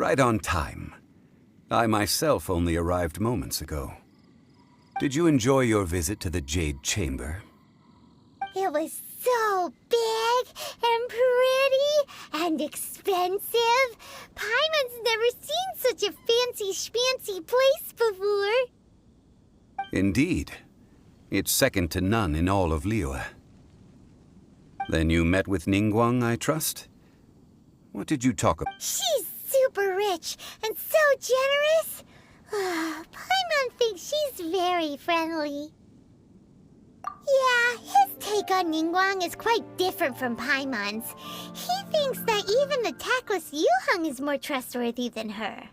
Right on time. I myself only arrived moments ago. Did you enjoy your visit to the Jade Chamber? It was so big and pretty and expensive. Paimon's never seen such a fancy schmancy place before. Indeed. It's second to none in all of Liyue. Then you met with Ningguang, I trust? What did you talk about? She's super rich and so generous. Paimon thinks she's very friendly. Yeah, his take on Ningguang is quite different from Paimon's. He thinks that even the tactless Yuheng is more trustworthy than her.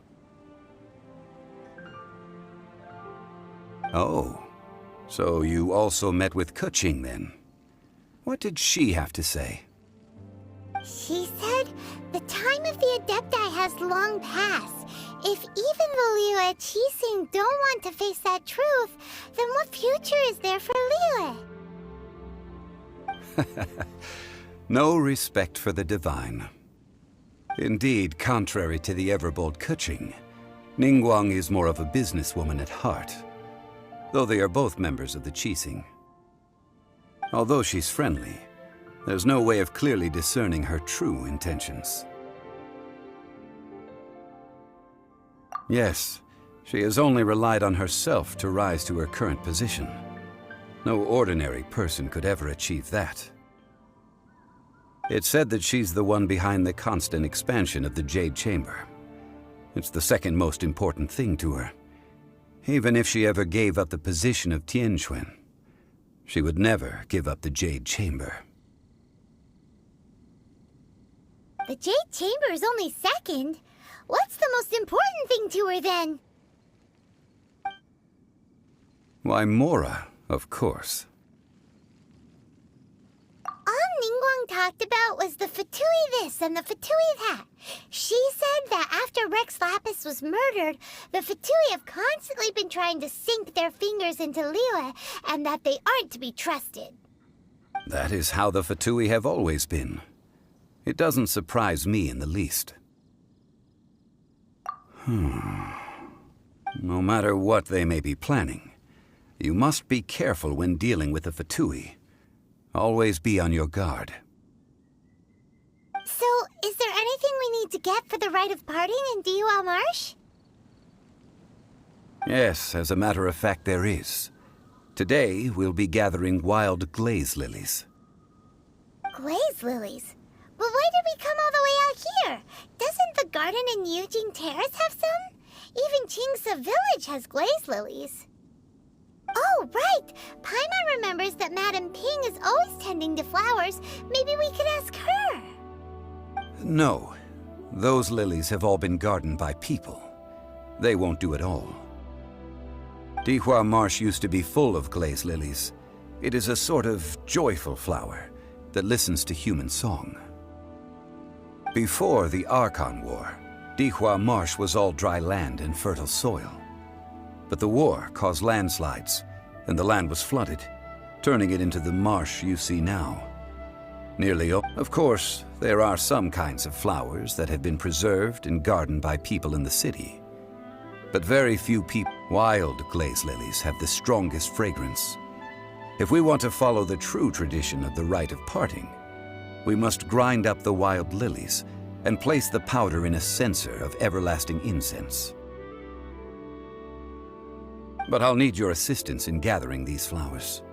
Oh, so you also met with Keqing then? What did she have to say? She said the time of the Adepti has long passed. If even the Liyue Qixing don't want to face that truth, then what future is there for Liyue? No respect for the divine. Indeed, contrary to the ever-bold Keqing, Ningguang is more of a businesswoman at heart, though they are both members of the Qixing. Although she's friendly, there's no way of clearly discerning her true intentions. Yes, she has only relied on herself to rise to her current position. No ordinary person could ever achieve that. It's said that she's the one behind the constant expansion of the Jade Chamber. It's the second most important thing to her. Even if she ever gave up the position of Tianquan, she would never give up the Jade Chamber. The Jade Chamber is only second. What's the most important thing to her, then? Why, Mora, of course. All Ningguang talked about was the Fatui this and the Fatui that. She said that after Rex Lapis was murdered, the Fatui have constantly been trying to sink their fingers into Liyue, and that they aren't to be trusted. That is how the Fatui have always been. It doesn't surprise me in the least. No matter what they may be planning, you must be careful when dealing with the Fatui. Always be on your guard. So, is there anything we need to get for the rite of parting in Dihua Marsh? Yes, as a matter of fact, there is. Today, we'll be gathering wild glaze lilies. Glaze lilies? But why did we come all the way out here? Doesn't the garden in Yujing Terrace have some? Even Qingse Village has glaze lilies. Oh, right! Paimon remembers that Madame Ping is always tending to flowers. Maybe we could ask her. No. Those lilies have all been gardened by people. They won't do it all. Dihua Marsh used to be full of glaze lilies. It is a sort of joyful flower that listens to human song. Before the Archon War, Dihua Marsh was all dry land and fertile soil. But the war caused landslides, and the land was flooded, turning it into the marsh you see now. Of course, there are some kinds of flowers that have been preserved and gardened by people in the city. But very few wild glaze lilies have the strongest fragrance. If we want to follow the true tradition of the rite of parting, we must grind up the wild lilies and place the powder in a censer of everlasting incense. But I'll need your assistance in gathering these flowers.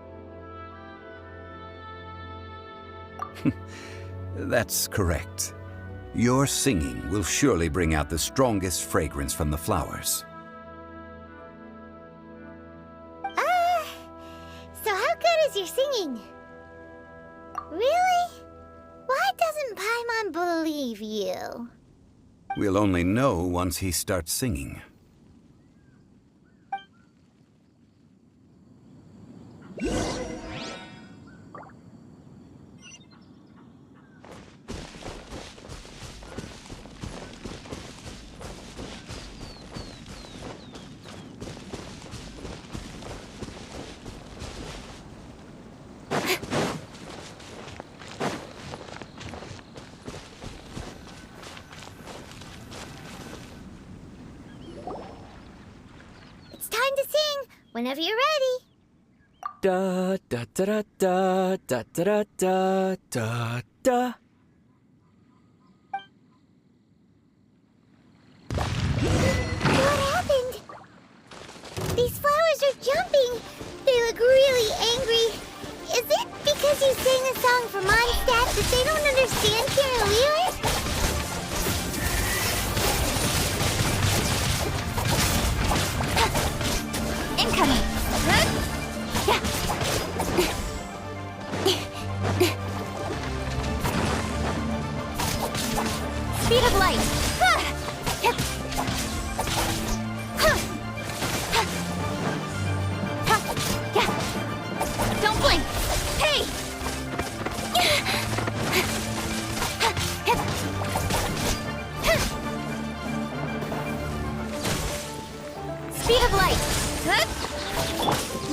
That's correct. Your singing will surely bring out the strongest fragrance from the flowers. So how good is your singing? Really? Why doesn't Paimon believe you? We'll only know once he starts singing. Whenever you're ready. Da da da da da da da da da. What happened? These flowers are jumping. They look really angry. Is it because you sang a song for Mondstadt that they don't understand Kirillira? Incoming. Yeah. Speed of light. Don't blink. Hey. Speed of light.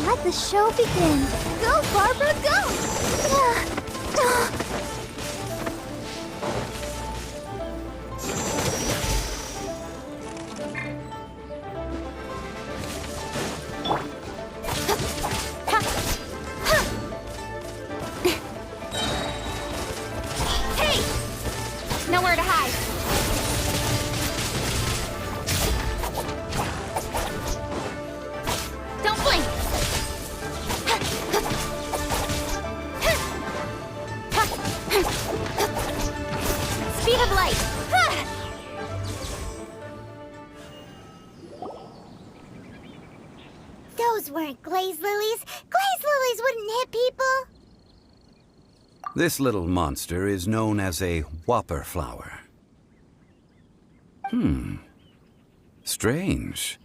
Let the show begin. Go, Barbara, go! Hey! Nowhere to hide. Don't blink. Speed of light. Those weren't glaze lilies. Glaze lilies wouldn't hit people. This little monster is known as a whopper flower. Strange.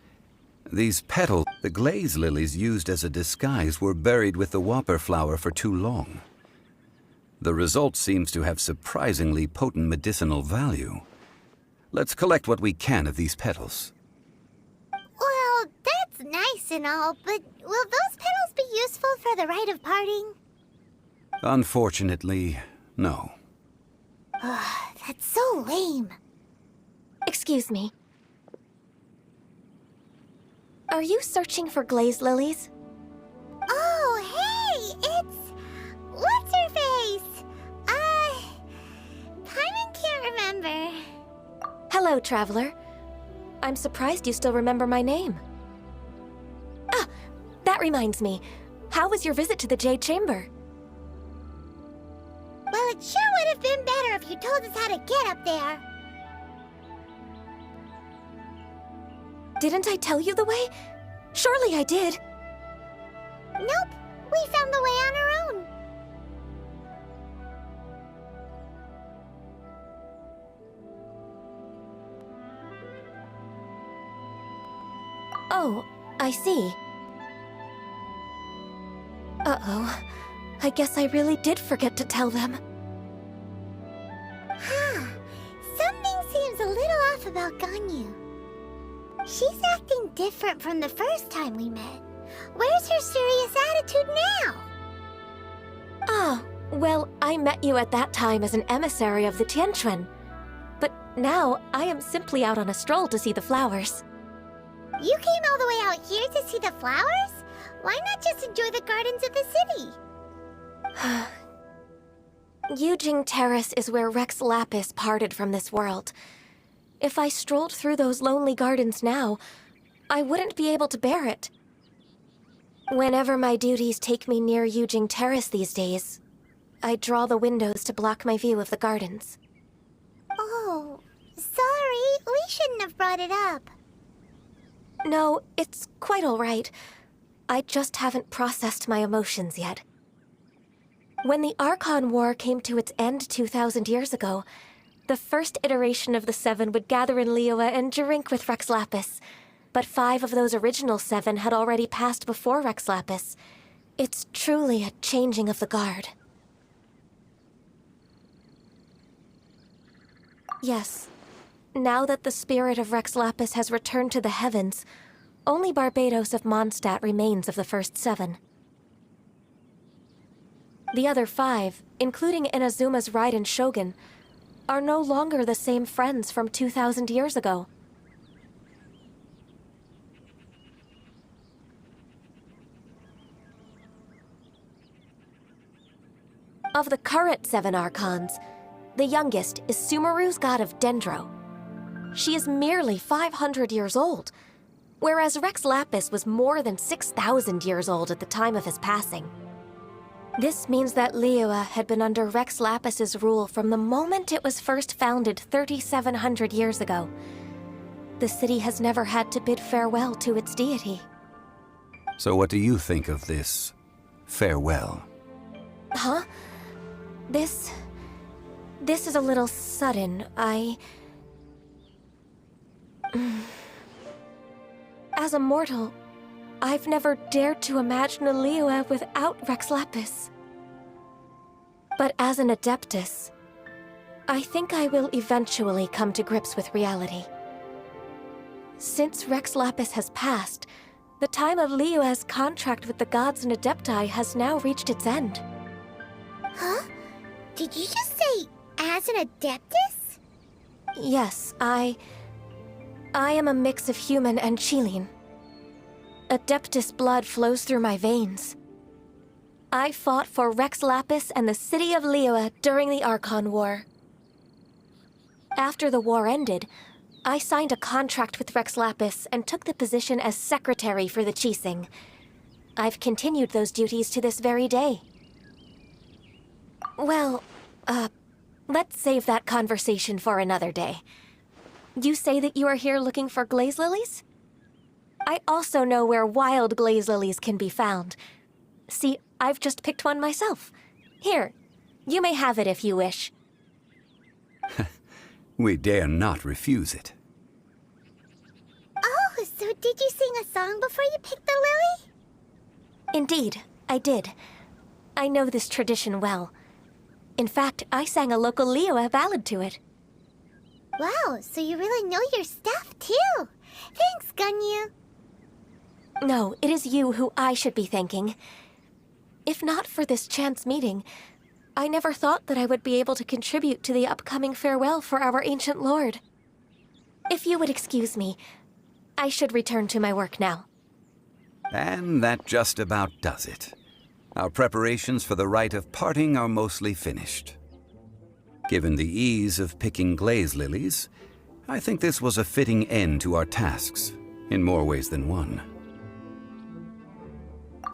These petals, the glaze lilies used as a disguise, were buried with the whopper flower for too long. The result seems to have surprisingly potent medicinal value. Let's collect what we can of these petals. Well, that's nice and all, but will those petals be useful for the rite of parting? Unfortunately, no. That's so lame. Excuse me. Are you searching for glaze lilies? Oh, hey! It's... What's-her-face? Paimon can't remember. Hello, traveler. I'm surprised you still remember my name. Ah, that reminds me. How was your visit to the Jade Chamber? Well, it sure would have been better if you told us how to get up there. Didn't I tell you the way? Surely I did. Nope, we found the way on our own. Oh, I see. Uh-oh. I guess I really did forget to tell them. Something seems a little off about Ganyu. She's acting different from the first time we met. Where's her serious attitude now? Ah, well, I met you at that time as an emissary of the Tianquan. But now, I am simply out on a stroll to see the flowers. You came all the way out here to see the flowers? Why not just enjoy the gardens of the city? Yujing Terrace is where Rex Lapis parted from this world. If I strolled through those lonely gardens now, I wouldn't be able to bear it. Whenever my duties take me near Yujing Terrace these days, I draw the windows to block my view of the gardens. Oh, sorry. We shouldn't have brought it up. No, it's quite all right. I just haven't processed my emotions yet. When the Archon War came to its end 2,000 years ago, the first iteration of the Seven would gather in Liyue and drink with Rex Lapis. But 5 of those original 7 had already passed before Rex Lapis. It's truly a changing of the guard. Yes. Now that the spirit of Rex Lapis has returned to the heavens, only Barbados of Mondstadt remains of the first 7. The other 5, including Inazuma's Raiden Shogun, are no longer the same friends from 2,000 years ago. Of the current 7 Archons, the youngest is Sumeru's god of Dendro. She is merely 500 years old, whereas Rex Lapis was more than 6,000 years old at the time of his passing. This means that Liyue had been under Rex Lapis's rule from the moment it was first founded 3,700 years ago. The city has never had to bid farewell to its deity. So what do you think of this farewell? Huh? This is a little sudden. As a mortal, I've never dared to imagine a Liyue without Rex Lapis. But as an Adeptus, I think I will eventually come to grips with reality. Since Rex Lapis has passed, the time of Liyue's contract with the gods and Adepti has now reached its end. Huh? Did you just say, as an Adeptus? Yes, I am a mix of human and Chilean. Adeptus blood flows through my veins. I fought for Rex Lapis and the city of Liyue during the Archon War. After the war ended, I signed a contract with Rex Lapis and took the position as secretary for the Qixing. I've continued those duties to this very day. Well, let's save that conversation for another day. You say that you are here looking for glaze lilies? I also know where wild glaze lilies can be found. See, I've just picked one myself. Here, you may have it if you wish. We dare not refuse it. Oh, so did you sing a song before you picked the lily? Indeed, I did. I know this tradition well. In fact, I sang a local Liyue ballad to it. Wow, so you really know your stuff, too. Thanks, Gunyu. No, it is you who I should be thanking. If not for this chance meeting, I never thought that I would be able to contribute to the upcoming farewell for our ancient lord. If you would excuse me, I should return to my work now. And that just about does it. Our preparations for the rite of parting are mostly finished. Given the ease of picking glaze lilies, I think this was a fitting end to our tasks, in more ways than one.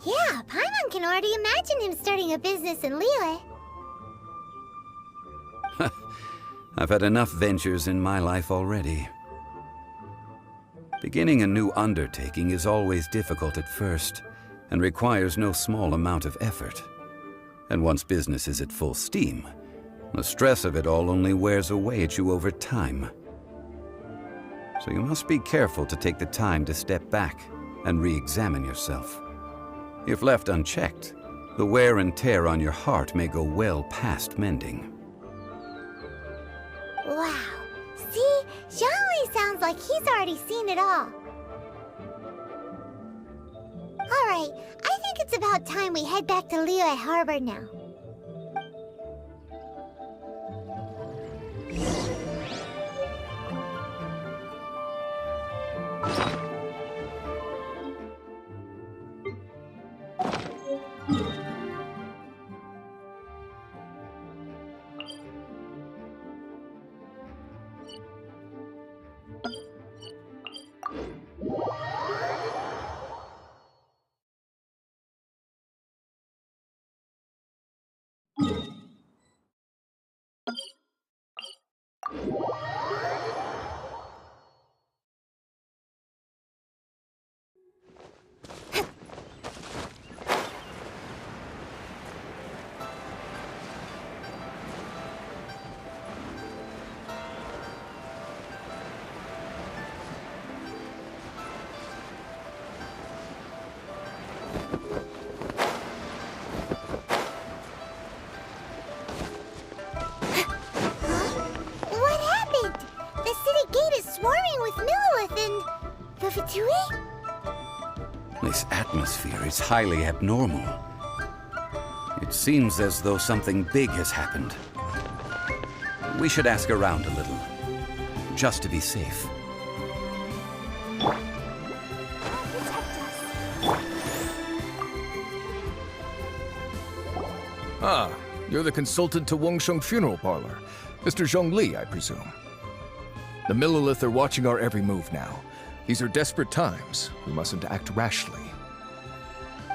Yeah, Paimon can already imagine him starting a business in Liyue. I've had enough ventures in my life already. Beginning a new undertaking is always difficult at first, and requires no small amount of effort. And once business is at full steam, the stress of it all only wears away at you over time. So you must be careful to take the time to step back and re-examine yourself. If left unchecked, the wear and tear on your heart may go well past mending. Wow. See? Zhongli sounds like he's already seen it all. Alright, I think it's about time we head back to Liyue Harbor now. What happened? The city gate is swarming with Millowith and the Fatui? This atmosphere is highly abnormal. It seems as though something big has happened. We should ask around a little, just to be safe. Ah, You're the consultant to Wangsheng Funeral Parlor. Mr. Zhongli, I presume. The Millilith are watching our every move now. These are desperate times. We mustn't act rashly.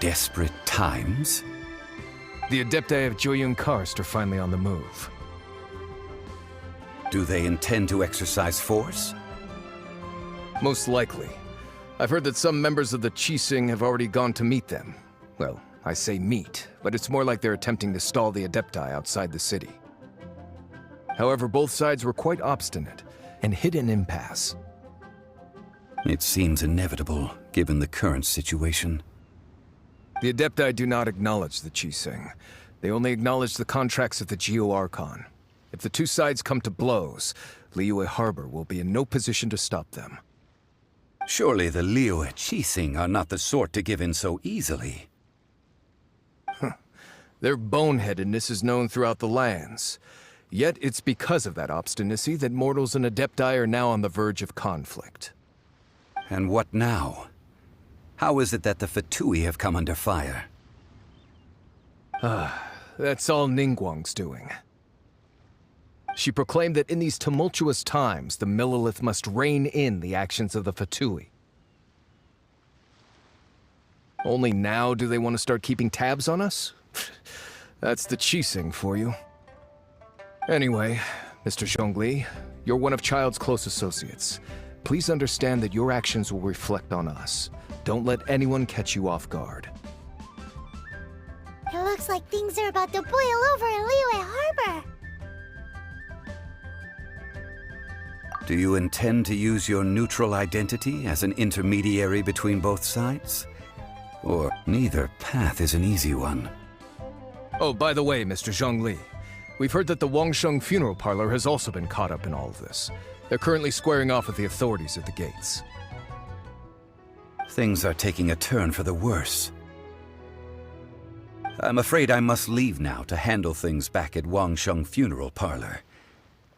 Desperate times? The Adepti of Joyun Karst are finally on the move. Do they intend to exercise force? Most likely. I've heard that some members of the Qixing have already gone to meet them. Well, I say meet, but it's more like they're attempting to stall the Adepti outside the city. However, both sides were quite obstinate and hit an impasse. It seems inevitable, given the current situation. The Adepti do not acknowledge the Qixing. They only acknowledge the contracts of the Geo-Archon. If the two sides come to blows, Liyue Harbor will be in no position to stop them. Surely the Liyue Qixing are not the sort to give in so easily. Their boneheadedness is known throughout the lands. Yet it's because of that obstinacy that mortals and Adepti are now on the verge of conflict. And what now? How is it that the Fatui have come under fire? That's all Ningguang's doing. She proclaimed that in these tumultuous times, the Millilith must rein in the actions of the Fatui. Only now do they want to start keeping tabs on us? That's the Qixing for you. Anyway, Mr. Zhongli, you're one of Child's close associates. Please understand that your actions will reflect on us. Don't let anyone catch you off guard. It looks like things are about to boil over in Liyue Harbor. Do you intend to use your neutral identity as an intermediary between both sides? Or neither path is an easy one? Oh, by the way, Mr. Zhongli, we've heard that the Wangsheng Funeral Parlor has also been caught up in all of this. They're currently squaring off with the authorities at the gates. Things are taking a turn for the worse. I'm afraid I must leave now to handle things back at Wangsheng Funeral Parlor.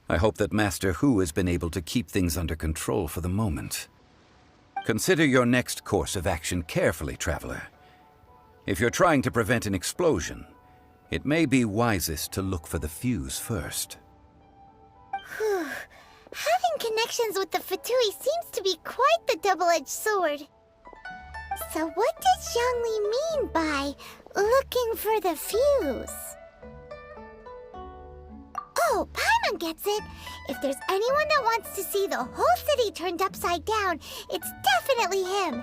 I hope that Master Hu has been able to keep things under control for the moment. Consider your next course of action carefully, Traveler. If you're trying to prevent an explosion, it may be wisest to look for the fuse first. Whew. Having connections with the Fatui seems to be quite the double-edged sword. So what does Zhongli mean by looking for the fuse? Oh, Paimon gets it! If there's anyone that wants to see the whole city turned upside down, it's definitely him!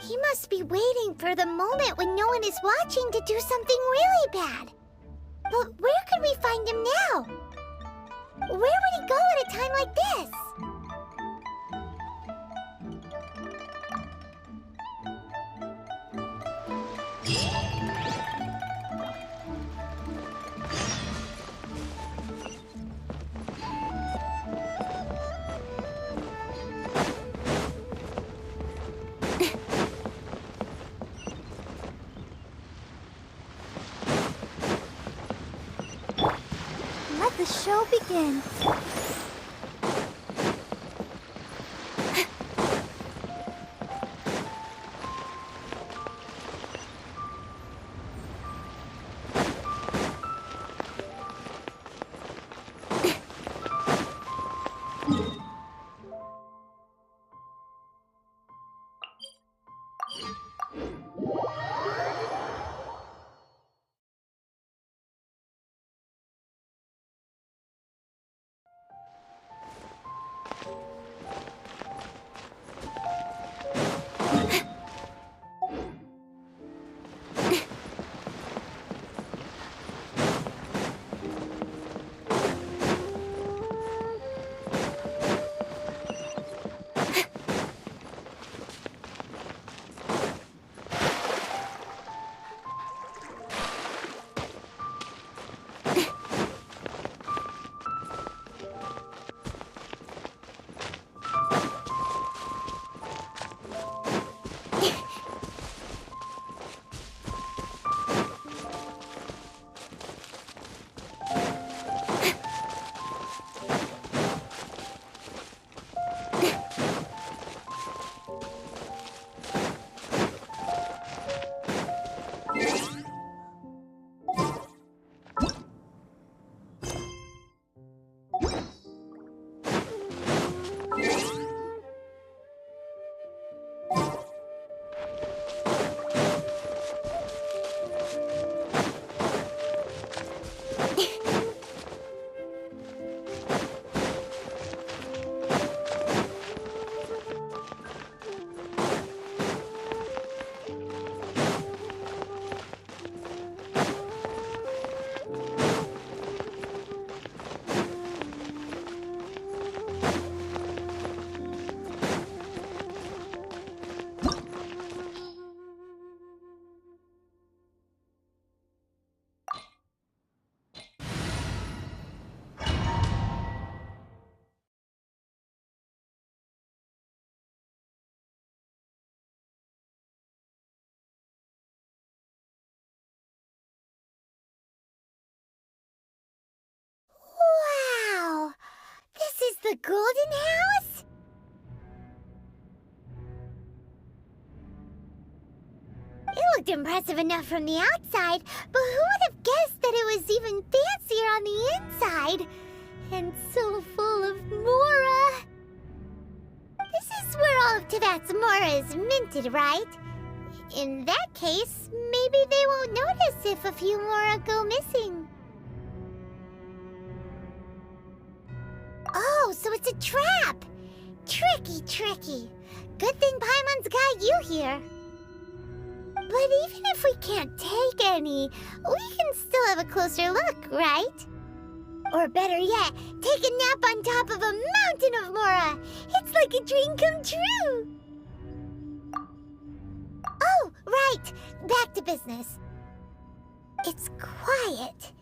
He must be waiting for the moment when no one is watching to do something really bad. But where could we find him now? Where would he go at a time like this? Let the show begin. golden house? It looked impressive enough from the outside, but who would have guessed that it was even fancier on the inside? And so full of mora. This is where all of Teyvat's mora is minted, right? In that case, maybe they won't notice if a few mora go missing. Oh, so it's a trap! Tricky, tricky. Good thing Paimon's got you here. But even if we can't take any, we can still have a closer look, right? Or better yet, take a nap on top of a mountain of mora. It's like a dream come true. Oh, right. Back to business. It's quiet.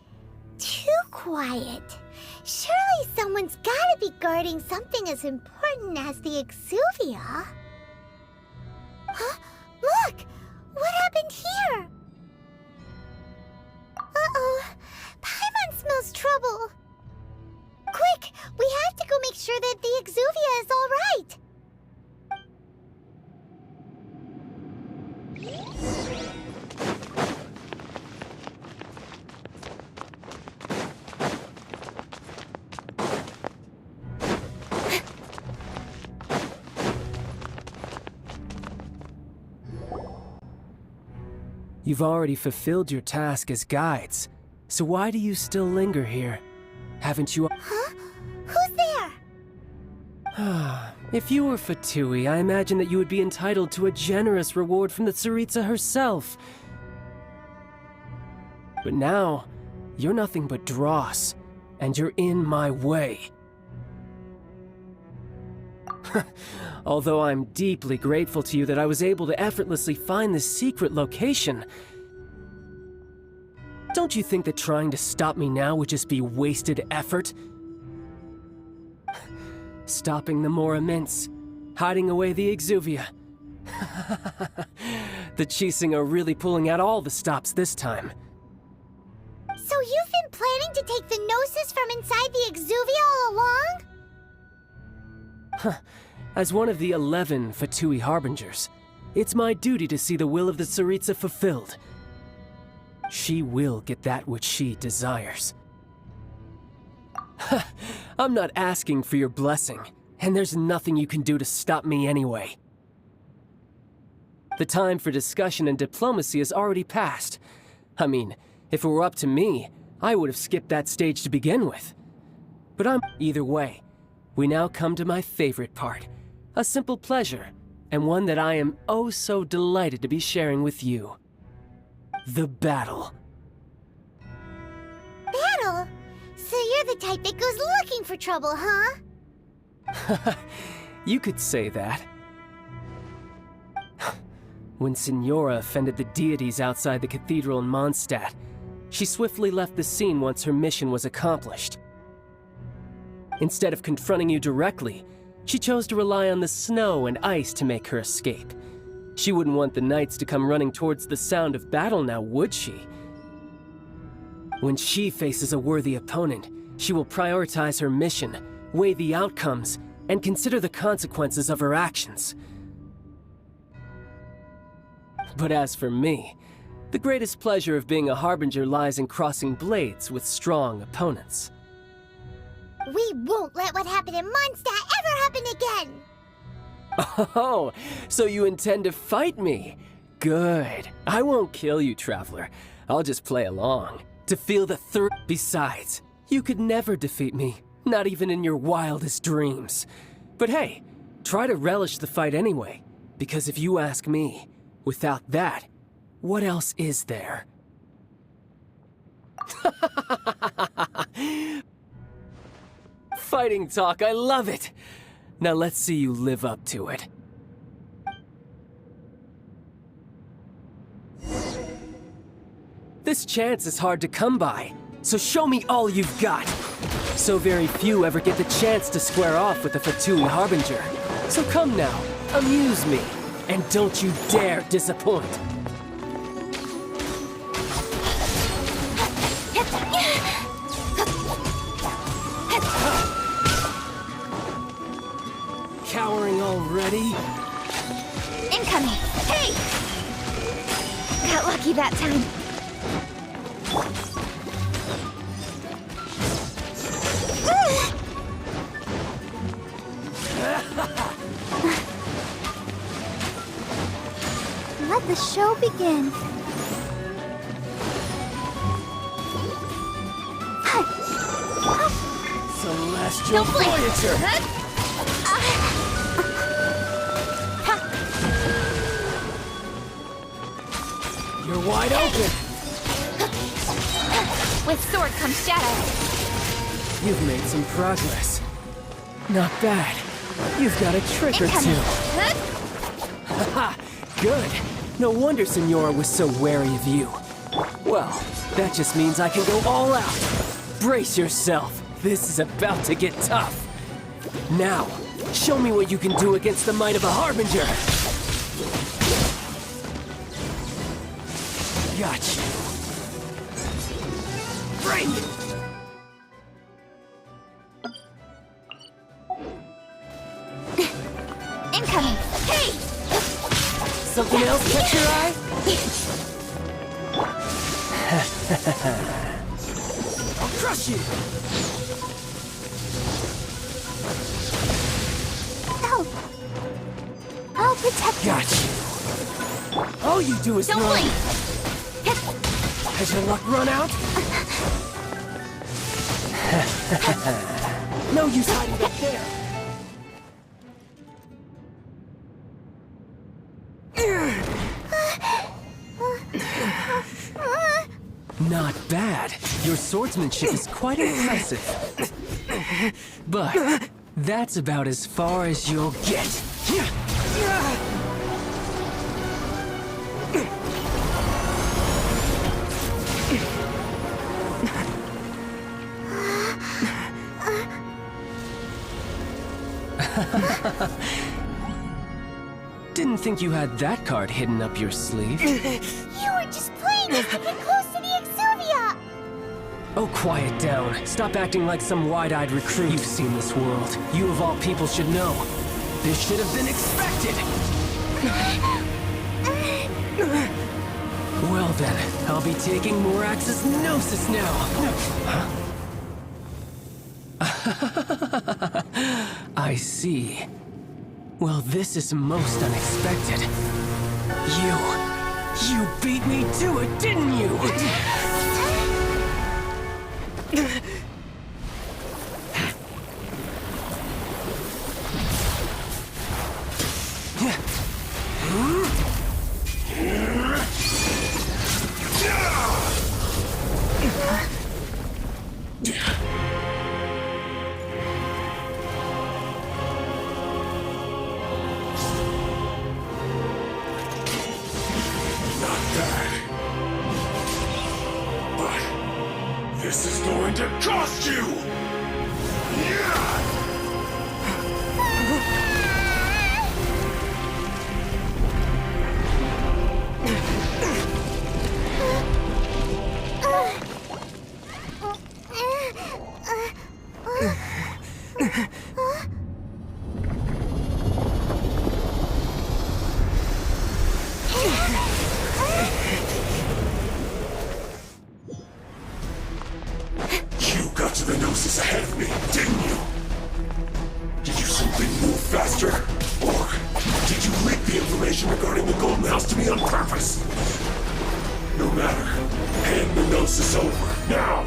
Too quiet. Surely someone's gotta be guarding something as important as the Exuvia. Huh? Look! What happened here? Uh-oh. Paimon smells trouble. Quick! We have to go make sure that the Exuvia is all right. You've already fulfilled your task as guides, so why do you still linger here? Haven't you... Huh? Who's there? If you were Fatui, I imagine that you would be entitled to a generous reward from the Tsaritsa herself. But now, you're nothing but dross, and you're in my way. Although I'm deeply grateful to you that I was able to effortlessly find this secret location, don't you think that trying to stop me now would just be wasted effort? Stopping the Mora Mints, hiding away the Exuvia. The Chising are really pulling out all the stops this time. So you've been planning to take the Gnosis from inside the Exuvia all along? As one of the 11 Fatui Harbingers, it's my duty to see the will of the Tsaritsa fulfilled. She will get that which she desires. I'm not asking for your blessing, and there's nothing you can do to stop me anyway. The time for discussion and diplomacy has already passed. I mean, if it were up to me, I would have skipped that stage to begin with. But either way, we now come to my favorite part. A simple pleasure, and one that I am oh so delighted to be sharing with you. The battle. Battle? So you're the type that goes looking for trouble, huh? You could say that. When Signora offended the deities outside the cathedral in Mondstadt, she swiftly left the scene once her mission was accomplished. Instead of confronting you directly, she chose to rely on the snow and ice to make her escape. She wouldn't want the knights to come running towards the sound of battle now, would she? When she faces a worthy opponent, she will prioritize her mission, weigh the outcomes, and consider the consequences of her actions. But as for me, the greatest pleasure of being a Harbinger lies in crossing blades with strong opponents. We won't let what happened in Mondstadt ever happen again! Oh, so you intend to fight me? Good. I won't kill you, Traveler. I'll just play along, to feel the thrill. Besides, you could never defeat me, not even in your wildest dreams. But hey, try to relish the fight anyway, because if you ask me, without that, what else is there? Fighting talk, I love it! Now let's see you live up to it. This chance is hard to come by, so show me all you've got. So very few ever get the chance to square off with a Fatui Harbinger. So come now, amuse me, and don't you dare disappoint. Ready? Incoming! Hey! Got lucky that time. Let the show begin. Celestial Voyager! You're wide open! With sword comes shadow. You've made some progress. Not bad. You've got a trick or two. Haha, good. No wonder Senora was so wary of you. Well, that just means I can go all out. Brace yourself. This is about to get tough. Now, show me what you can do against the might of a Harbinger. Got you. Bring it! Incoming! Hey! Something else catch your eye? I'll crush you! Help! I'll protect you. Got you. All you do is Don't run. blink! Has your luck run out? No use hiding back there. Not bad. Your swordsmanship is quite impressive. But that's about as far as you'll get. Didn't think you had that card hidden up your sleeve. You were just playing us to get close to the Exuvia! Oh, quiet down. Stop acting like some wide-eyed recruit. You've seen this world. You of all people should know. This should have been expected! Well then, I'll be taking Morax's Gnosis now! I see. Well, this is most unexpected. You beat me to it, didn't you? This is going to cost you! You got to the Gnosis ahead of me, didn't you? Did you simply move faster? Or did you leak the information regarding the Golden House to me on purpose? No matter. Hand the Gnosis over, now!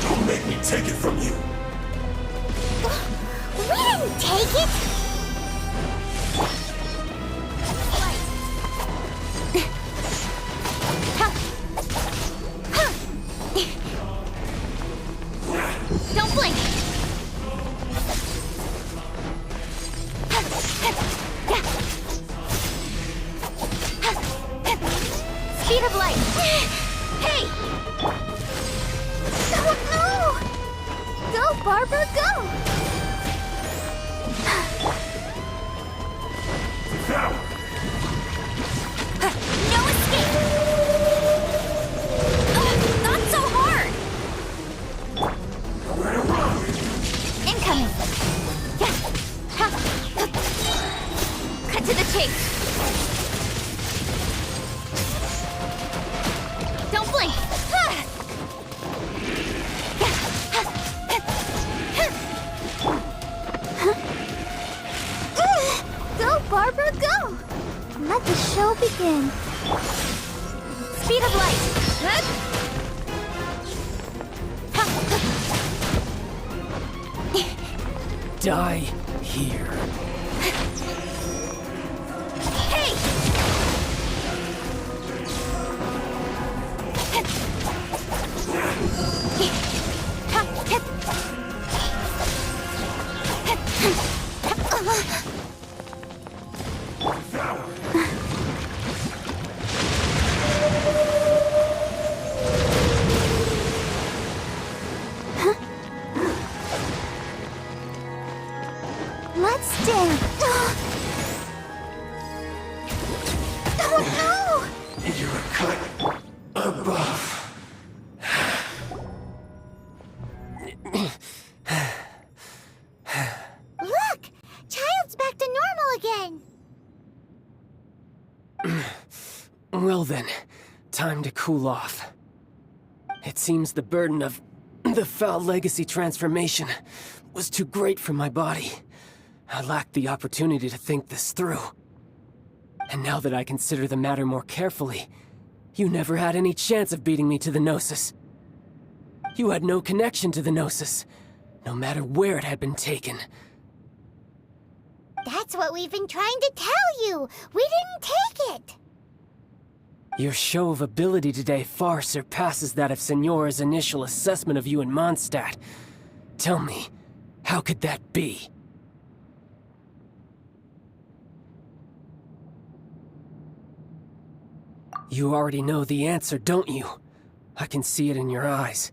Don't make me take it from you! We didn't take it! Don't blink! Speed of light! Hey! Oh no! Go, Barbara, go! Now! No escape! Not so hard! Where to run? Incoming! show begin? Speed of light! Die here. Hey! Let's dance. Oh You're a cut above. no! Look! Child's back to normal again. Well then, time to cool off. It seems the burden of the foul legacy transformation was too great for my body. I lacked the opportunity to think this through. And now that I consider the matter more carefully, you never had any chance of beating me to the Gnosis. You had no connection to the Gnosis, no matter where it had been taken. That's what we've been trying to tell you! We didn't take it! Your show of ability today far surpasses that of Signora's initial assessment of you in Mondstadt. Tell me, how could that be? You already know the answer, don't you? I can see it in your eyes.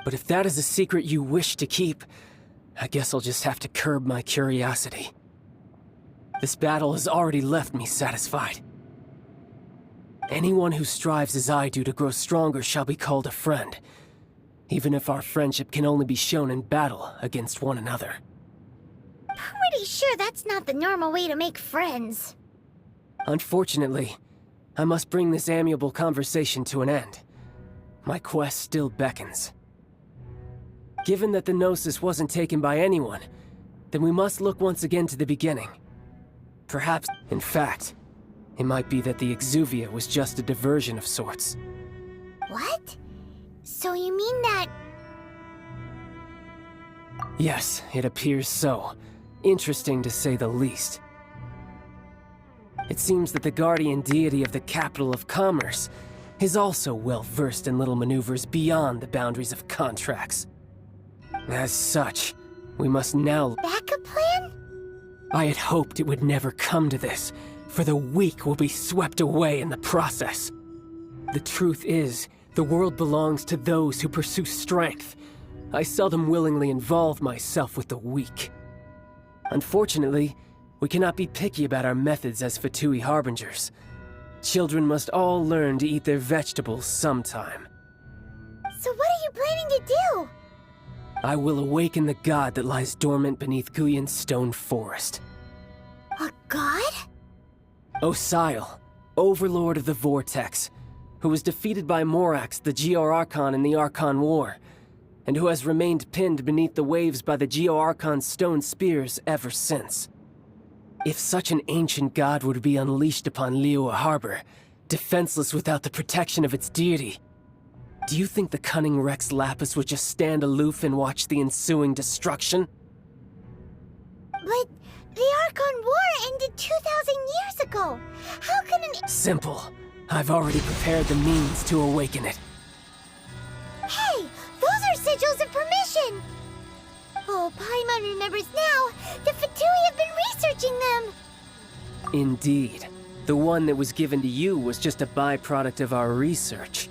But if that is a secret you wish to keep, I guess I'll just have to curb my curiosity. This battle has already left me satisfied. Anyone who strives as I do to grow stronger shall be called a friend, even if our friendship can only be shown in battle against one another. Pretty sure that's not the normal way to make friends. Unfortunately, I must bring this amiable conversation to an end. My quest still beckons. Given that the Gnosis wasn't taken by anyone, then we must look once again to the beginning. Perhaps, in fact, it might be that the Exuvia was just a diversion of sorts. What? So you mean that... Yes, it appears so. Interesting to say the least. It seems that the guardian deity of the capital of commerce is also well versed in little maneuvers beyond the boundaries of contracts. As such, we must now... backup plan? I had hoped it would never come to this, for the weak will be swept away in the process. The truth is, the world belongs to those who pursue strength. I seldom willingly involve myself with the weak. Unfortunately, we cannot be picky about our methods as Fatui Harbingers. Children must all learn to eat their vegetables sometime. So what are you planning to do? I will awaken the god that lies dormant beneath Guyon's stone forest. A god? Osile, overlord of the Vortex, who was defeated by Morax, the Geo-Archon in the Archon War, and who has remained pinned beneath the waves by the Geo-Archon's stone spears ever since. If such an ancient god were to be unleashed upon Liyue Harbor, defenseless without the protection of its deity, do you think the cunning Rex Lapis would just stand aloof and watch the ensuing destruction? But the Archon War ended 2,000 years ago. How can an... Simple. I've already prepared the means to awaken it. Hey! Those are sigils of permission! Oh, Paimon remembers now. The Fatui have been researching them. Indeed. The one that was given to you was just a byproduct of our research.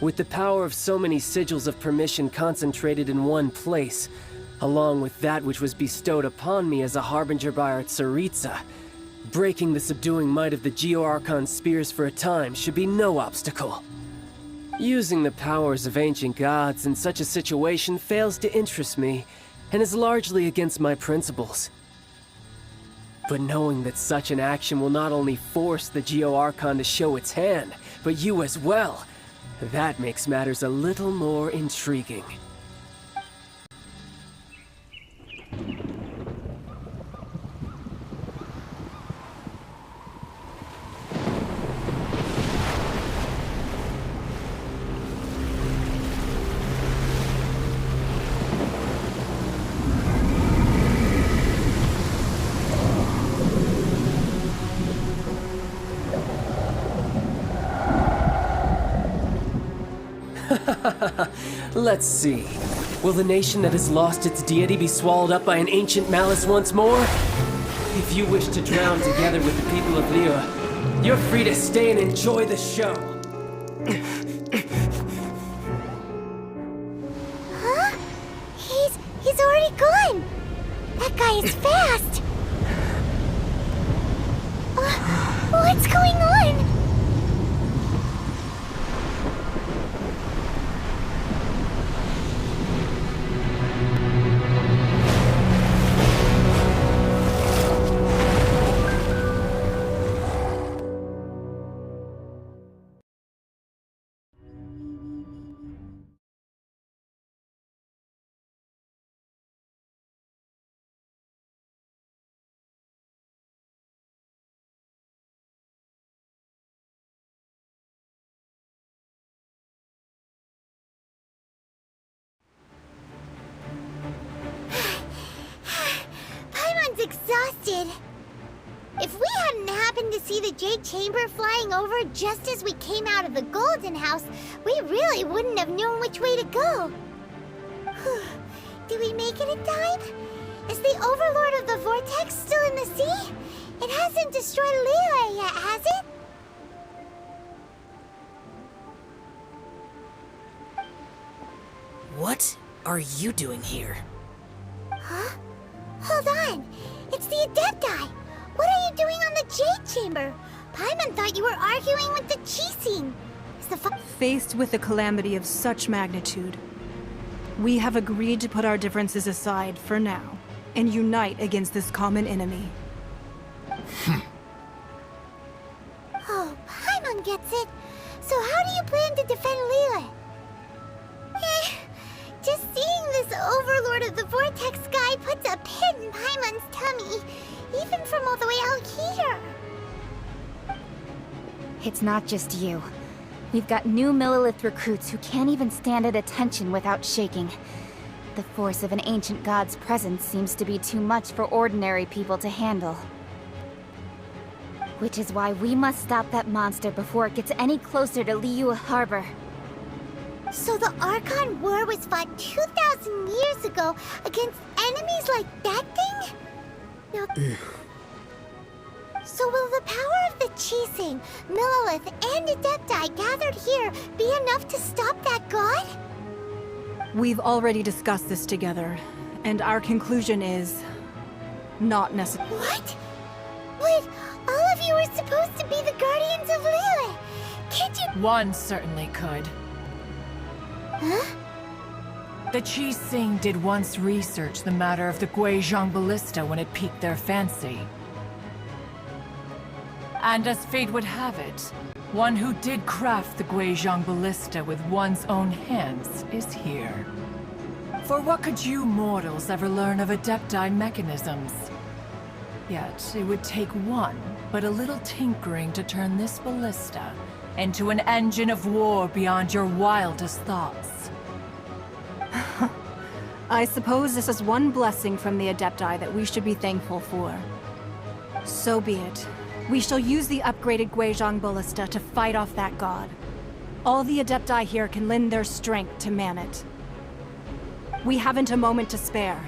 With the power of so many sigils of permission concentrated in one place, along with that which was bestowed upon me as a harbinger by our Tsaritsa, breaking the subduing might of the Geo-Archon spears for a time should be no obstacle. Using the powers of ancient gods in such a situation fails to interest me, and is largely against my principles. But knowing that such an action will not only force the Geo-Archon to show its hand, but you as well, that makes matters a little more intriguing. Let's see. Will the nation that has lost its deity be swallowed up by an ancient malice once more? If you wish to drown together with the people of Liyue, you're free to stay and enjoy the show. Huh? He's already gone! That guy is fast! What's going on? Exhausted. If we hadn't happened to see the Jade Chamber flying over just as we came out of the Golden House, we really wouldn't have known which way to go. Did we make it in time? Is the Overlord of the Vortex still in the sea? It hasn't destroyed Liyue yet, has it? What are you doing here? Huh? Hold on! It's the Adepti! What are you doing on the Jade Chamber? Paimon thought you were arguing with the Qixing. Is the Faced with a calamity of such magnitude, we have agreed to put our differences aside for now and unite against this common enemy. Oh, Paimon gets it. So how do you plan to defend Liyue? Just seeing this Overlord of the Vortex guy puts a pit in Paimon's tummy, even from all the way out here. It's not just you. We've got new Millilith recruits who can't even stand at attention without shaking. The force of an ancient god's presence seems to be too much for ordinary people to handle. Which is why we must stop that monster before it gets any closer to Liyue Harbor. So the Archon War was fought 2,000 years ago against enemies like that thing? Now... So will the power of the Qixing, Millilith, and Adepti gathered here be enough to stop that god? We've already discussed this together, and our conclusion is... not necessary. What? But all of you were supposed to be the Guardians of Liyue! Can't you... One certainly could. Huh? The Qixing did once research the matter of the Guizhong Ballista when it piqued their fancy. And as fate would have it, one who did craft the Guizhong Ballista with one's own hands is here. For what could you mortals ever learn of Adepti mechanisms? Yet, it would take one, but a little tinkering to turn this ballista into an engine of war beyond your wildest thoughts. I suppose this is one blessing from the Adepti that we should be thankful for. So be it. We shall use the upgraded Guizhong Ballista to fight off that god. All the Adepti here can lend their strength to man it. We haven't a moment to spare.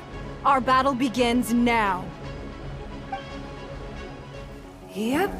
Our battle begins now. Yep.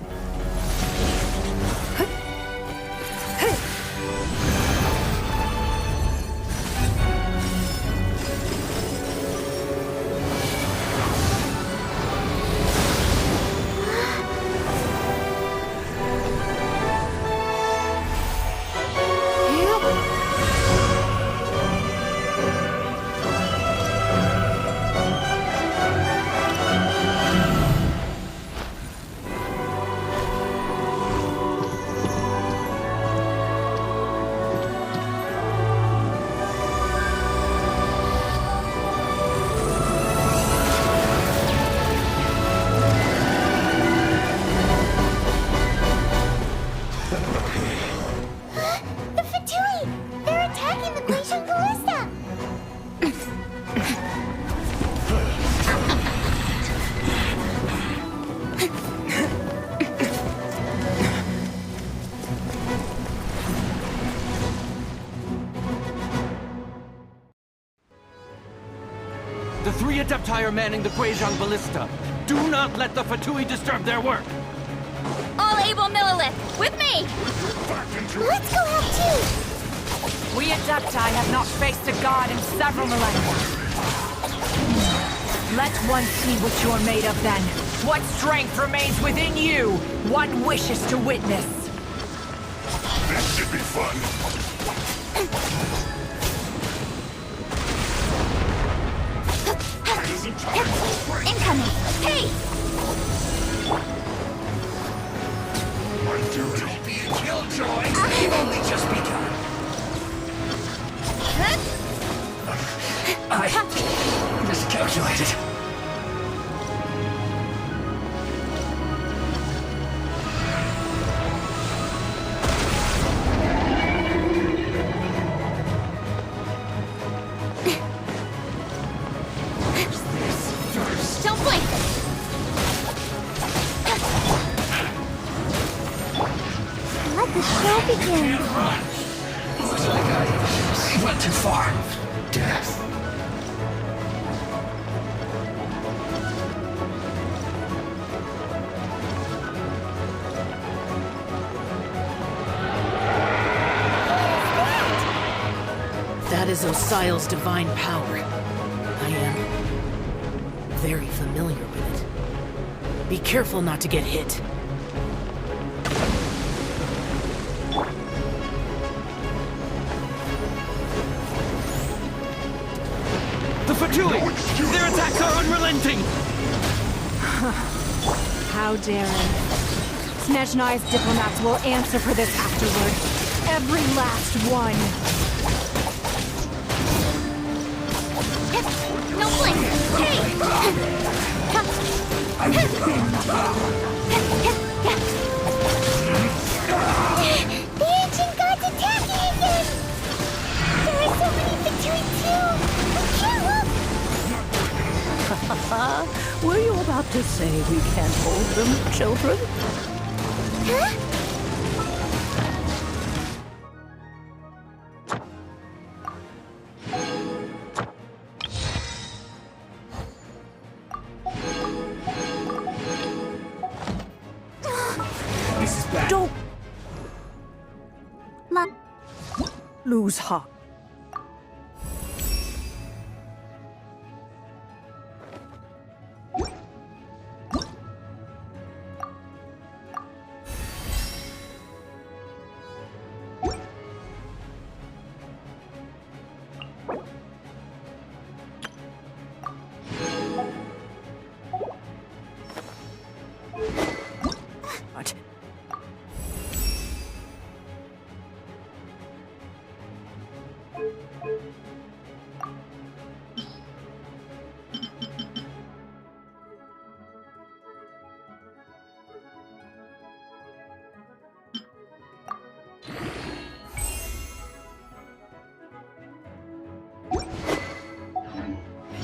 The 3 Adepti are manning the Guizhong Ballista. Do not let the Fatui disturb their work! All able Millilith, with me! Let's go help too! We Adepti have not faced a god in several millennia. Let one see what you're made of then. What strength remains within you? One wishes to witness. This should be fun. Incoming! Hey! My duty. Be a killjoy! You've only just begun. I miscalculated. Don't blink! Let the show begin! Looks like I went too far. Death. That is Osial's divine power. I am very familiar with it. Be careful not to get hit. The Fatui! Their attacks are unrelenting! How daring. Snezhnai's diplomats will answer for this afterward. Every last one. No blink! Hey! The ancient god's attacking again! There are so many Fatui too! I can't look! Were you about to say we can't hold them, children? Huh? Don't lose heart.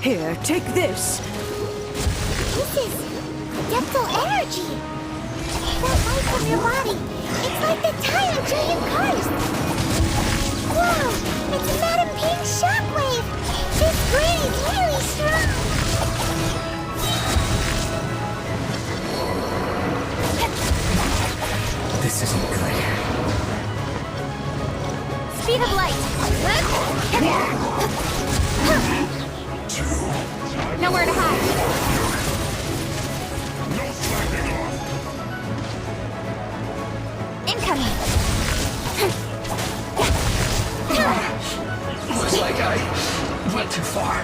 Here, take this. This is Adeptal energy! That light from your body, it's like the time until you cursed! Whoa! It's Madam Ping's shockwave! This brain is really strong! This isn't good. Speed of light! Nowhere to hide. Incoming. Looks like I went too far.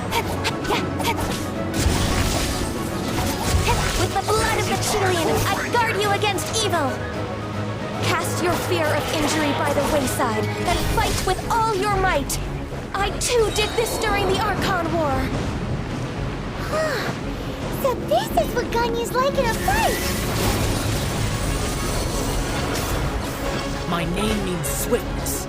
With the blood of the Chilian, I guard you against evil. Cast your fear of injury by the wayside and fight with all your might. I too did this during the Archon War. So this is what Ganyu's like in a fight! My name means swiftness.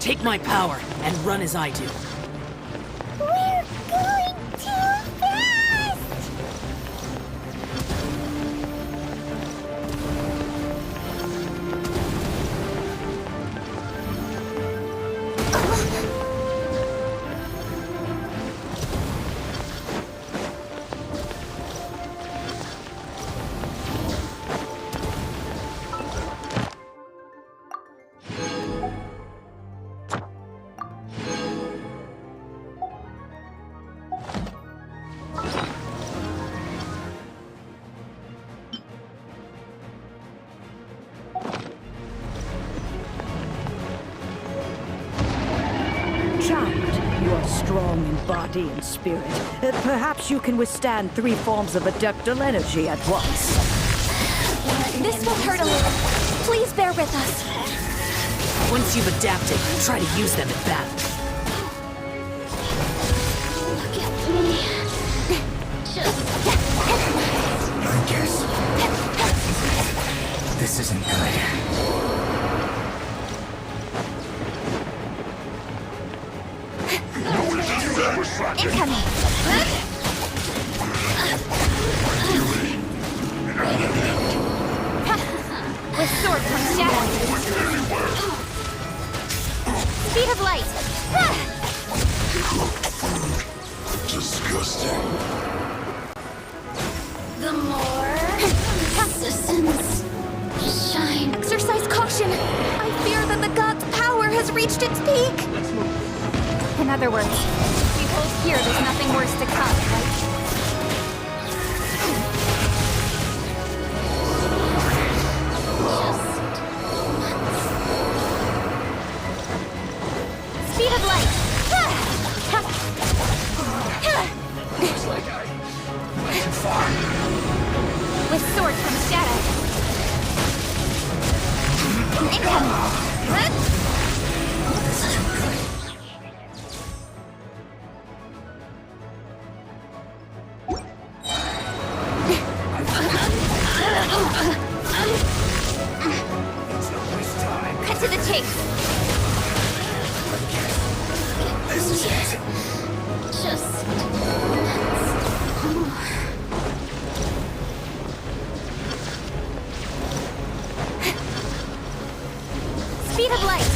Take my power and run as I do. We're going too fast! Child, you are strong in body and spirit. Perhaps you can withstand 3 forms of adeptal energy at once. This will hurt a little. Please bear with us. Once you've adapted, try to use them in battle. Look at me. I guess this isn't good. Incoming. With sword from shadow. Speed of light. Disgusting. The more resistance shine. Exercise caution. I fear that the god's power has reached its peak. In other words, if we hold here, there's nothing worse to come, right? Speed of light. Looks like I went too far. With sword from shadow. Incoming. This is too good. Cut to the chase. This is it. Just speed of light.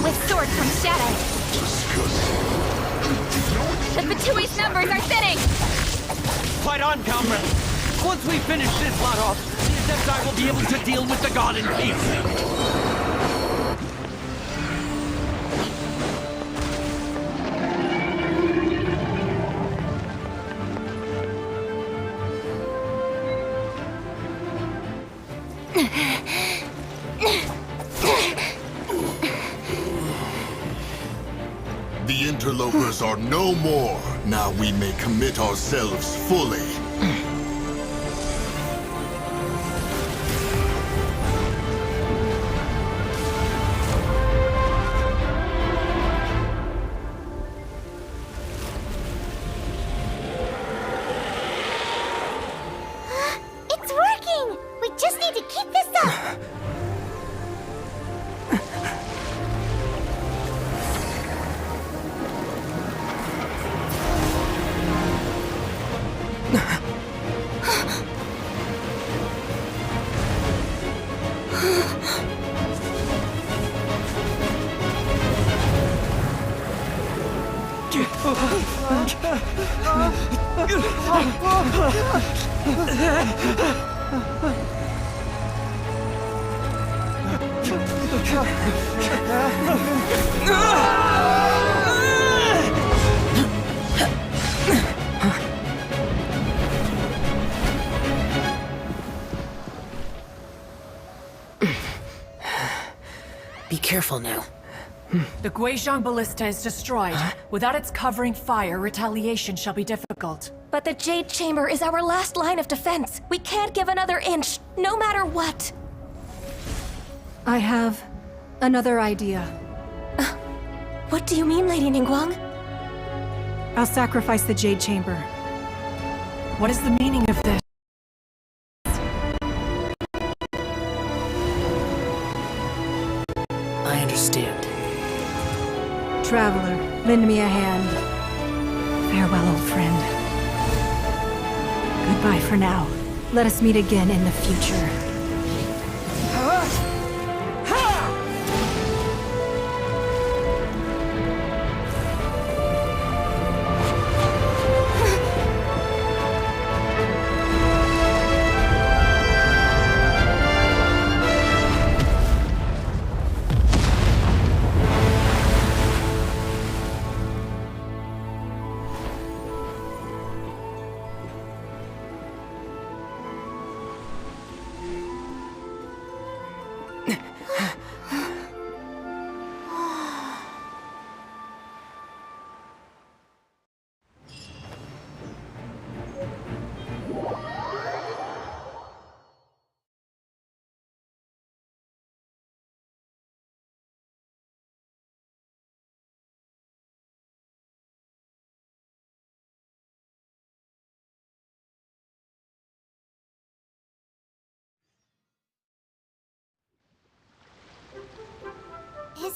With sword from shadow. The Batui's numbers are thinning. Fight on, comrade! Once we finish this lot off, the Adepti will be able to deal with the god in peace. The interlopers are no more. Now we may commit ourselves fully. It's working! We just need to keep this up! Be careful now. The Guizhong Ballista is destroyed. Without its covering fire, retaliation shall be difficult. But the Jade Chamber is our last line of defense. We can't give another inch, no matter what. I have another idea. What do you mean, Lady Ningguang? I'll sacrifice the Jade Chamber. What is the meaning of this? I understand. Traveler, lend me a hand. Farewell, old friend. Goodbye for now. Let us meet again in the future.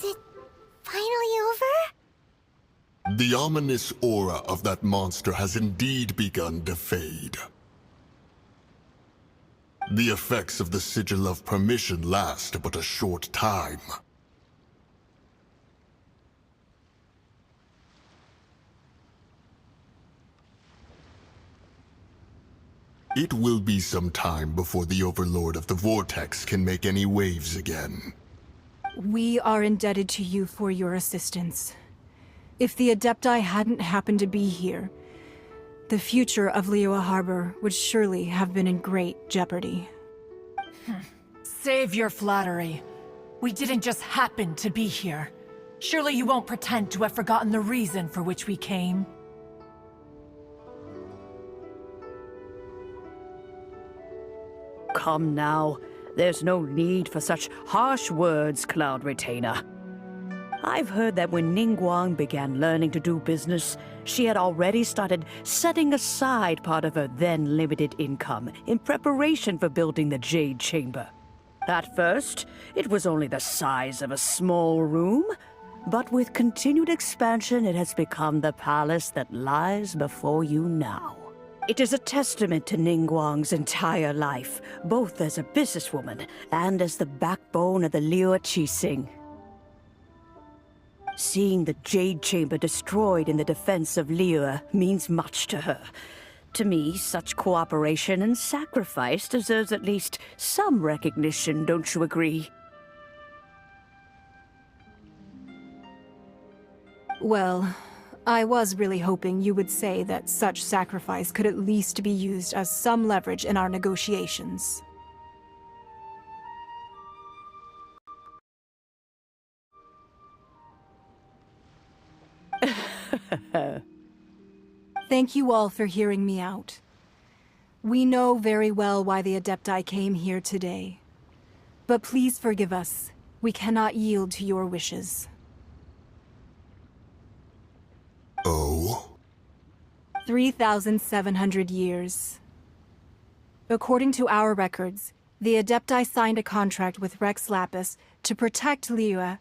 Is it finally over? The ominous aura of that monster has indeed begun to fade. The effects of the Sigil of Permission last but a short time. It will be some time before the Overlord of the Vortex can make any waves again. We are indebted to you for your assistance. If the Adepti hadn't happened to be here, the future of Liyue Harbor would surely have been in great jeopardy. Save your flattery. We didn't just happen to be here. Surely you won't pretend to have forgotten the reason for which we came. Come now. There's no need for such harsh words, Cloud Retainer. I've heard that when Ningguang began learning to do business, she had already started setting aside part of her then limited income in preparation for building the Jade Chamber. At first, it was only the size of a small room, but with continued expansion, it has become the palace that lies before you now. It is a testament to Ningguang's entire life, both as a businesswoman and as the backbone of the Liyue Qixing. Seeing the Jade Chamber destroyed in the defense of Liyue means much to her. To me, such cooperation and sacrifice deserves at least some recognition, don't you agree? Well, I was really hoping you would say that such sacrifice could at least be used as some leverage in our negotiations. Thank you all for hearing me out. We know very well why the Adepti came here today. But please forgive us. We cannot yield to your wishes. Oh? 3,700 years. According to our records, the Adepti signed a contract with Rex Lapis to protect Liyue.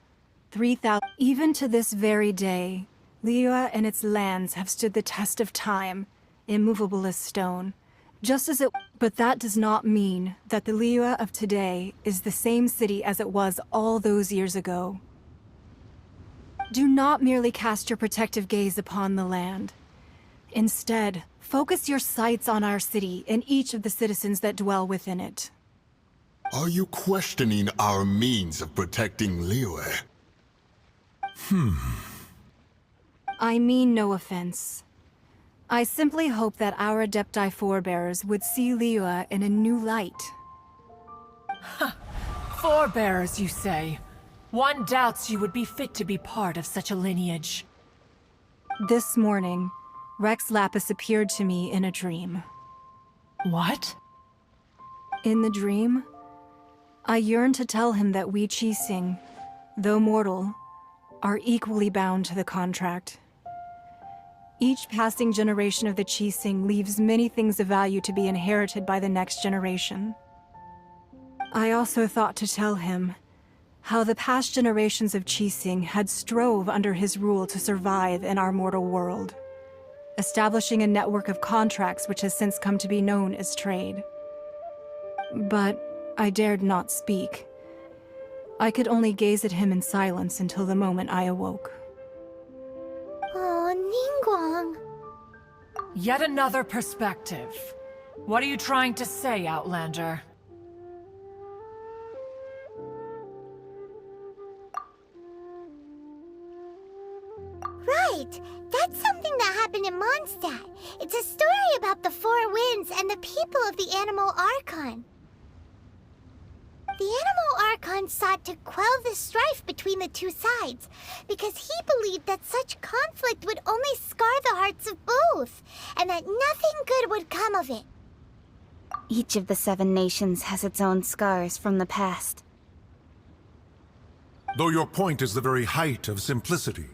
3,000. Even to this very day, Liyue and its lands have stood the test of time, immovable as stone. But that does not mean that the Liyue of today is the same city as it was all those years ago. Do not merely cast your protective gaze upon the land. Instead, focus your sights on our city and each of the citizens that dwell within it. Are you questioning our means of protecting Liyue? I mean no offense. I simply hope that our Adepti forebears would see Liyue in a new light. Forebears, you say? One doubts you would be fit to be part of such a lineage. This morning, Rex Lapis appeared to me in a dream. What? In the dream, I yearned to tell him that we Qixing, though mortal, are equally bound to the contract. Each passing generation of the Qixing leaves many things of value to be inherited by the next generation. I also thought to tell him how the past generations of Qixing had strove under his rule to survive in our mortal world, establishing a network of contracts which has since come to be known as trade. But I dared not speak. I could only gaze at him in silence until the moment I awoke. Oh, Ningguang. Yet another perspective. What are you trying to say, Outlander? Right! That's something that happened in Mondstadt. It's a story about the Four Winds and the people of the Animal Archon. The Animal Archon sought to quell the strife between the two sides, because he believed that such conflict would only scar the hearts of both, and that nothing good would come of it. Each of the 7 nations has its own scars from the past. Though your point is the very height of simplicity.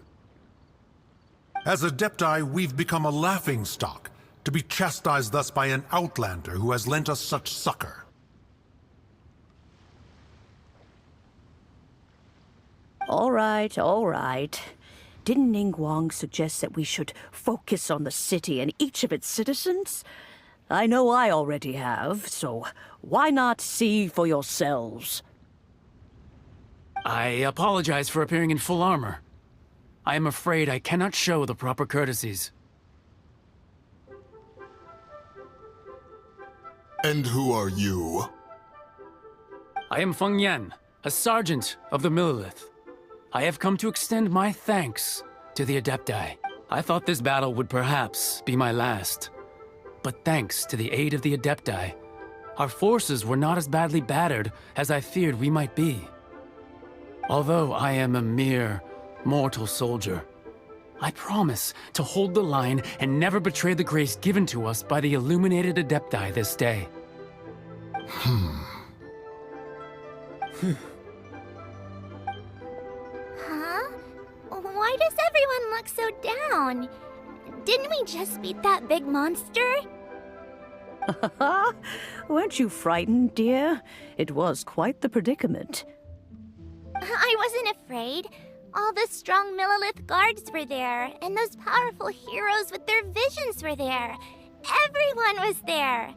As Adepti, we've become a laughingstock, to be chastised thus by an outlander who has lent us such succor. All right, all right. Didn't Ningguang suggest that we should focus on the city and each of its citizens? I know I already have, so why not see for yourselves? I apologize for appearing in full armor. I am afraid I cannot show the proper courtesies. And who are you? I am Feng Yan, a sergeant of the Millilith. I have come to extend my thanks to the Adepti. I thought this battle would perhaps be my last. But thanks to the aid of the Adepti, our forces were not as badly battered as I feared we might be. Although I am a mere mortal soldier, I promise to hold the line and never betray the grace given to us by the illuminated Adepti this day. Huh? Why does everyone look so down? Didn't we just beat that big monster? Weren't you frightened, dear? It was quite the predicament. I wasn't afraid. All the strong Millilith guards were there, and those powerful heroes with their visions were there. Everyone was there.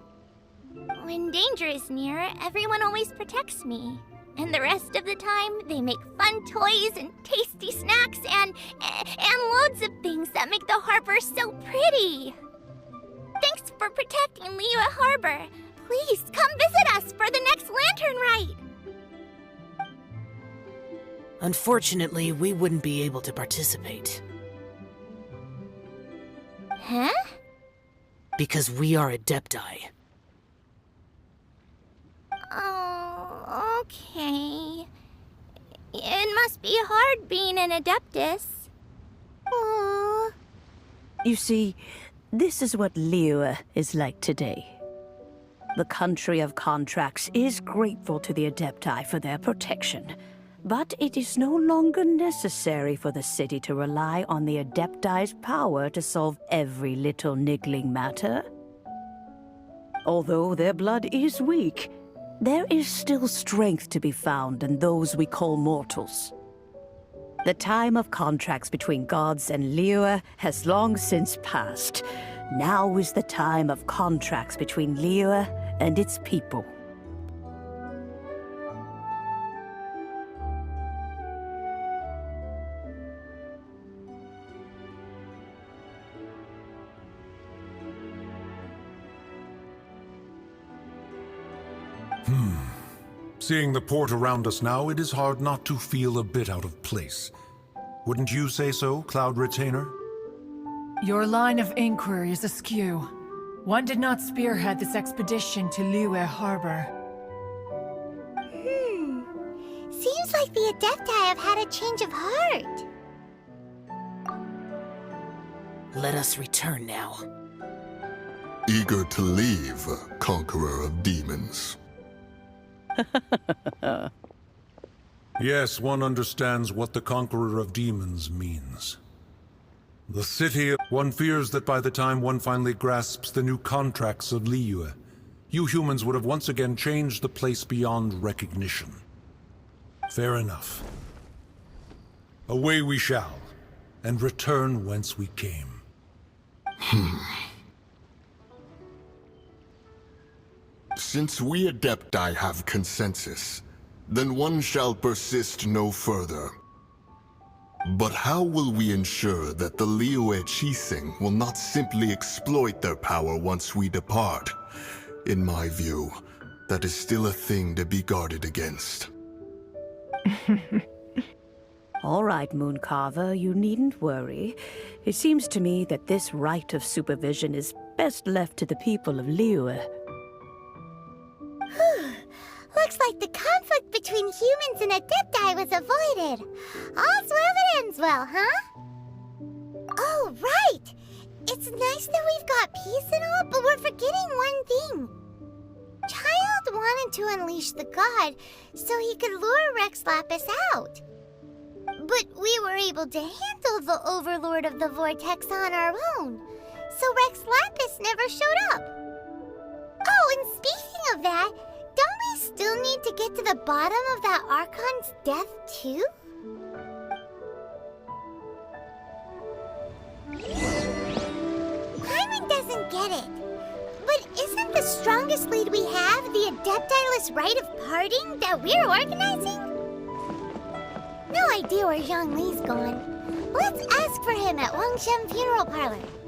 When danger is near, everyone always protects me. And the rest of the time, they make fun toys and tasty snacks and loads of things that make the harbor so pretty. Thanks for protecting Liyue Harbor. Please come visit us for the next lantern rite. Unfortunately, we wouldn't be able to participate. Huh? Because we are Adepti. Oh, okay. It must be hard being an Adeptus. Aww. You see, this is what Liyue is like today. The country of contracts is grateful to the Adepti for their protection, but it is no longer necessary for the city to rely on the Adepti's power to solve every little niggling matter. Although their blood is weak, there is still strength to be found in those we call mortals. The time of contracts between gods and Liyue has long since passed. Now is the time of contracts between Liyue and its people. Seeing the port around us now, it is hard not to feel a bit out of place. Wouldn't you say so, Cloud Retainer? Your line of inquiry is askew. One did not spearhead this expedition to Liyue Harbor. Seems like the Adepti have had a change of heart. Let us return now. Eager to leave, Conqueror of Demons. Yes, one understands what the Conqueror of Demons means. The city, one fears that by the time one finally grasps the new contracts of Liyue, you humans would have once again changed the place beyond recognition. Fair enough. Away we shall, and return whence we came. Since we Adepti have consensus, then one shall persist no further. But how will we ensure that the Liyue Qixing will not simply exploit their power once we depart? In my view, that is still a thing to be guarded against. All right, Mooncarver, you needn't worry. It seems to me that this right of supervision is best left to the people of Liyue. Looks like the conflict between humans and Adepti was avoided. All's well that ends well, huh? Oh, right! It's nice that we've got peace and all, but we're forgetting one thing. Child wanted to unleash the god so he could lure Rex Lapis out. But we were able to handle the Overlord of the Vortex on our own, so Rex Lapis never showed up. Oh, and speaking of that, don't we still need to get to the bottom of that Archon's death, too? get it. But isn't the strongest lead we have the Adepti-less rite of parting that we're organizing? No idea where Zhongli's gone. Let's ask for him at Wangshan Funeral Parlor.